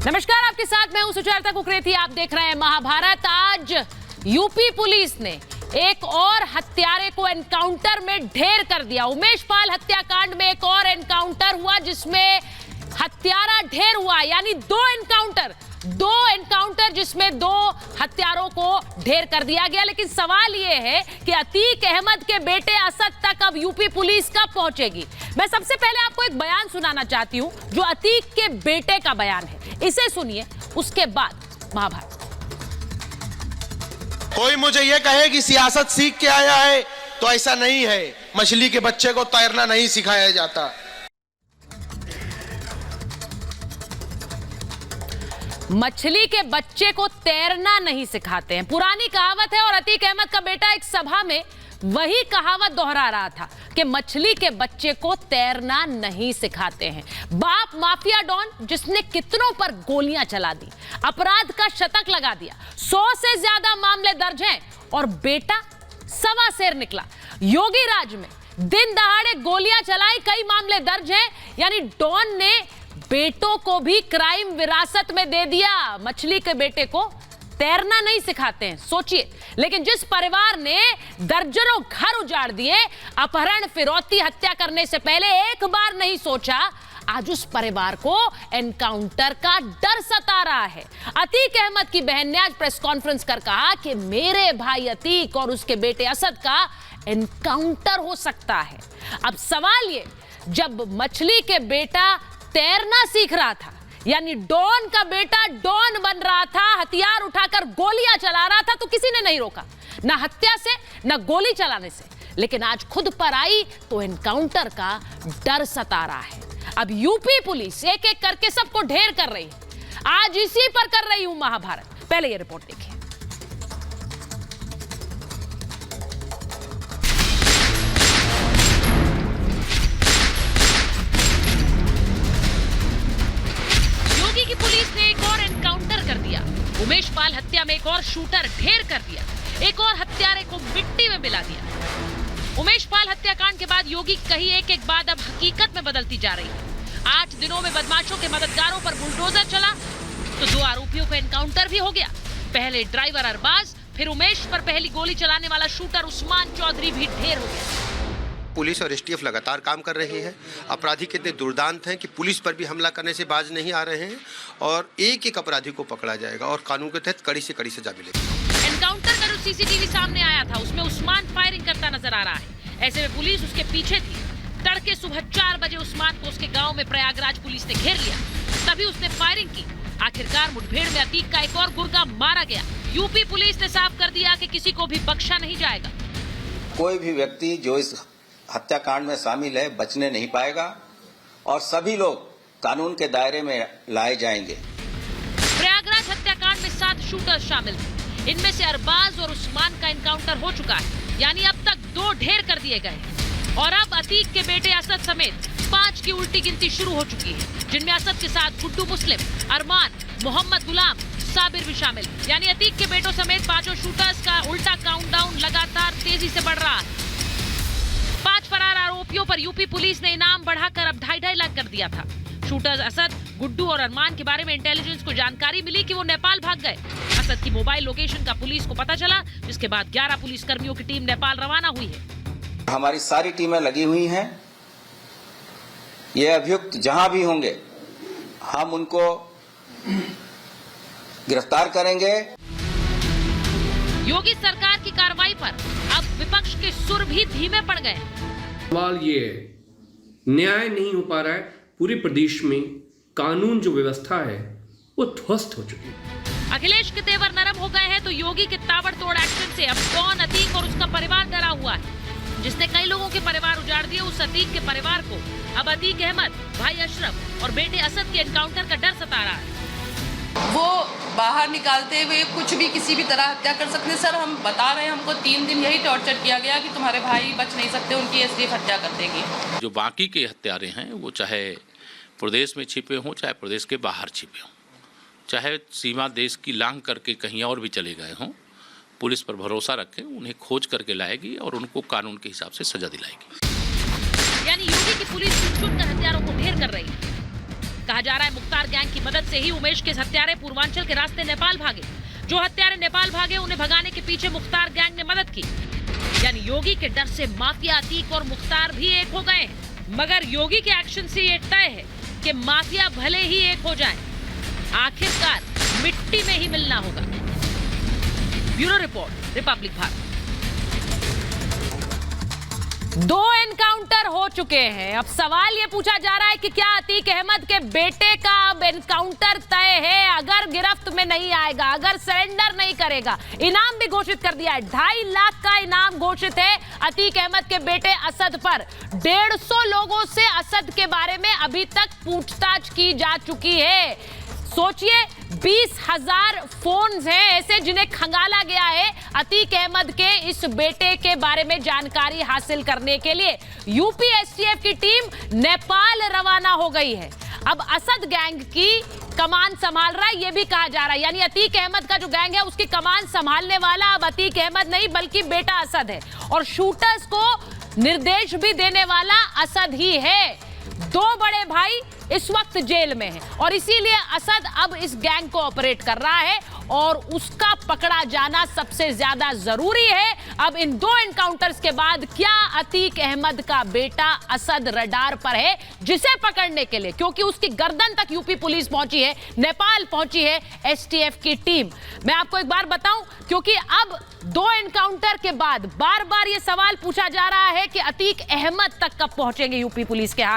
नमस्कार, आपके साथ मैं हूं सुचेता कुकरेती। आप देख रहे हैं महाभारत। आज यूपी पुलिस ने एक और हत्यारे को एनकाउंटर में ढेर कर दिया। उमेश पाल हत्याकांड में एक और एनकाउंटर हुआ जिसमें हत्यारा ढेर हुआ, यानी दो एनकाउंटर जिसमें दो हत्यारों को ढेर कर दिया गया। लेकिन सवाल यह है कि अतीक अहमद के बेटे असद तक अब यूपी पुलिस कब पहुंचेगी। मैं सबसे पहले आपको एक बयान सुनाना चाहती हूं जो अतीक के बेटे का बयान है, इसे सुनिए, उसके बाद महाभारत। कोई मुझे यह कहे कि सियासत सीख के आया है तो ऐसा नहीं है। मछली के बच्चे को तैरना नहीं सिखाया जाता। मछली के बच्चे को तैरना नहीं सिखाते हैं, पुरानी कहावत है। और अतीक अहमद का बेटा एक सभा में वही कहावत दोहरा रहा था कि मछली के बच्चे को तैरना नहीं सिखाते हैं। बाप माफिया डॉन जिसने कितनों पर गोलियां चला दी, अपराध का शतक लगा दिया, 100 से ज्यादा मामले दर्ज हैं, और बेटा सवा शेर निकला। योगी राज में दिन दहाड़े गोलियां चलाई, कई मामले दर्ज हैं। यानी डॉन ने बेटों को भी क्राइम विरासत में दे दिया। मछली के बेटे को तैरना नहीं सिखाते हैं, सोचिए। लेकिन जिस परिवार ने दर्जनों घर उजाड़ दिए, अपहरण, फिरौती, हत्या करने से पहले एक बार नहीं सोचा, आज उस परिवार को एनकाउंटर का डर सता रहा है। अतीक अहमद की बहन ने आज प्रेस कॉन्फ्रेंस कर कहा कि मेरे भाई अतीक और उसके बेटे असद का एनकाउंटर हो सकता है। अब सवाल ये, जब मछली के बेटा तैरना सीख रहा था, यानी डॉन का बेटा डॉन बन रहा था, हथियार उठाकर गोलियां चला रहा था, तो किसी ने नहीं रोका, ना हत्या से ना गोली चलाने से। लेकिन आज खुद पर आई तो एनकाउंटर का डर सता रहा है। अब यूपी पुलिस एक एक करके सबको ढेर कर रही है। आज इसी पर कर रही हूं महाभारत। पहले ये रिपोर्ट देखिए। की पुलिस ने एक और एनकाउंटर कर दिया। उमेश पाल हत्या में एक और शूटर ढेर कर दिया, एक और हत्यारे को मिट्टी में मिला दिया। उमेश पाल हत्याकांड के बाद योगी कही एक एक बात अब हकीकत में बदलती जा रही है। 8 दिनों में बदमाशों के मददगारों पर बुलडोजर चला तो 2 आरोपियों को एनकाउंटर भी हो गया। पहले ड्राइवर अरबाज, फिर उमेश पर पहली गोली चलाने वाला शूटर उस्मान चौधरी भी ढेर हो गया। पुलिस और एसटीएफ लगातार काम कर रही है। अपराधी कितने दुर्दांत हैं कि पुलिस पर भी हमला करने से बाज नहीं आ रहे हैं, और एक एक अपराधी को पकड़ा जाएगा और कानून के तहत कड़ी से कड़ी सजा मिलेगी। एनकाउंटर का जो सीसीटीवी सामने आया था उसमें उस्मान फायरिंग करता नजर आ रहा है। ऐसे में पुलिस उसके पीछे थी। तड़के सुबह 4 बजे उस्मान को उसके गाँव में प्रयागराज पुलिस ने घेर लिया, तभी उसने फायरिंग की। आखिरकार मुठभेड़ में अतीक का एक और गुर्गा मारा गया। यूपी पुलिस ने साफ कर दिया कि किसी को भी बख्शा नहीं जाएगा। कोई भी व्यक्ति जो इस हत्याकांड में शामिल है बचने नहीं पाएगा, और सभी लोग कानून के दायरे में लाए जाएंगे। प्रयागराज हत्याकांड में 7 शूटर्स शामिल थे। इनमें से अरबाज और उस्मान का एनकाउंटर हो चुका है, यानी अब तक 2 ढेर कर दिए गए। और अब अतीक के बेटे असद समेत 5 की उल्टी गिनती शुरू हो चुकी है, जिनमें असद के साथ गुड्डू मुस्लिम, अरमान, मोहम्मद गुलाम, साबिर भी शामिल। यानी अतीक के बेटों समेत 5 शूटर्स का उल्टा काउंटडाउन लगातार तेजी से बढ़ रहा है। 5 फरार आरोपियों पर यूपी पुलिस ने इनाम बढ़ाकर अब 2.5 लाख कर दिया था। शूटर्स असद, गुड्डू और अरमान के बारे में इंटेलिजेंस को जानकारी मिली कि वो नेपाल भाग गए। असद की मोबाइल लोकेशन का पुलिस को पता चला, जिसके बाद 11 पुलिस कर्मियों की टीम नेपाल रवाना हुई है। हमारी सारी टीमें लगी हुई हैं। ये अभियुक्त जहां भी होंगे हम उनको गिरफ्तार करेंगे। योगी सरकार की कार्रवाई पर अब विपक्ष के सुर भी धीमे पड़ गए। सवाल ये है, न्याय नहीं हो पा रहा है। पूरे प्रदेश में कानून जो व्यवस्था है वो ध्वस्त हो चुकी है। अखिलेश के तेवर नरम हो गए हैं तो योगी के ताबड़तोड़ एक्शन से अब डॉन अतीक और उसका परिवार डरा हुआ है। जिसने कई लोगों के परिवार उजाड़ दिए, उस अतीक के परिवार को अब अतीक अहमद, भाई अशरफ और बेटे असद के एनकाउंटर का डर सता रहा है। वो बाहर निकालते हुए कुछ भी किसी भी तरह हत्या कर सकते हैं। सर, हम बता रहे हैं, हमको 3 दिन यही टॉर्चर किया गया कि तुम्हारे भाई बच नहीं सकते, उनकी एसडीएफ हत्या कर देगी। जो बाकी के हत्यारे हैं वो चाहे प्रदेश में छिपे हों, चाहे प्रदेश के बाहर छिपे हों, चाहे सीमा देश की लांघ करके कहीं और भी चले गए हों, पुलिस पर भरोसा रखें, उन्हें खोज करके लाएगी और उनको कानून के हिसाब से सजा दिलाएगी। यानी योगी की पुलिस चुन चुन कर हत्यारों को ढेर कर रही है। कहा जा रहा है मुख्तार गैंग की मदद से ही उमेश के हत्यारे पूर्वांचल के रास्ते नेपाल भागे। जो हत्यारे नेपाल भागे उन्हें भगाने के पीछे मुख्तार गैंग ने मदद की। यानी योगी के डर से माफिया अतीक और मुख्तार भी एक हो गए हैं। मगर योगी के एक्शन से ये तय है कि माफिया भले ही एक हो जाए, आखिरकार मिट्टी में ही मिलना होगा। Bureau report, Republic Bharat. 2 encounter हो चुके हैं। अब सवाल ये पूछा जा रहा है कि क्या अतीक अहमद के बेटे का अब एनकाउंटर तय है? अगर गिरफ्त में नहीं आएगा, अगर सरेंडर नहीं करेगा, इनाम भी घोषित कर दिया है। 2.5 लाख का इनाम घोषित है अतीक अहमद के बेटे असद पर। 150 लोगों से असद के बारे में अभी तक पूछताछ की जा चुकी है। सोचिए, 20,000 फोन्स हैं ऐसे जिन्हें खंगाला गया है अतीक अहमद के इस बेटे के बारे में जानकारी हासिल करने के लिए। यूपी एसटीएफ की टीम नेपाल रवाना हो गई है। अब असद गैंग की कमान संभाल रहा है, यह भी कहा जा रहा है। यानी अतीक अहमद का जो गैंग है उसकी कमान संभालने वाला अब अतीक अहमद नहीं बल्कि बेटा असद है, और शूटर्स को निर्देश भी देने वाला असद ही है। 2 बड़े भाई इस वक्त जेल में हैं और इसीलिए असद अब इस गैंग को ऑपरेट कर रहा है और उसका पकड़ा जाना सबसे ज्यादा जरूरी है। अब इन 2 एनकाउंटर्स के बाद क्या अतीक अहमद का बेटा असद रडार पर है, जिसे पकड़ने के लिए, क्योंकि उसकी गर्दन तक यूपी पुलिस पहुंची है, नेपाल पहुंची है एसटीएफ की टीम। मैं आपको एक बार बताऊं, क्योंकि अब 2 एनकाउंटर के बाद बार बार यह सवाल पूछा जा रहा है कि अतीक अहमद तक कब पहुंचेंगे यूपी पुलिस के हाथ।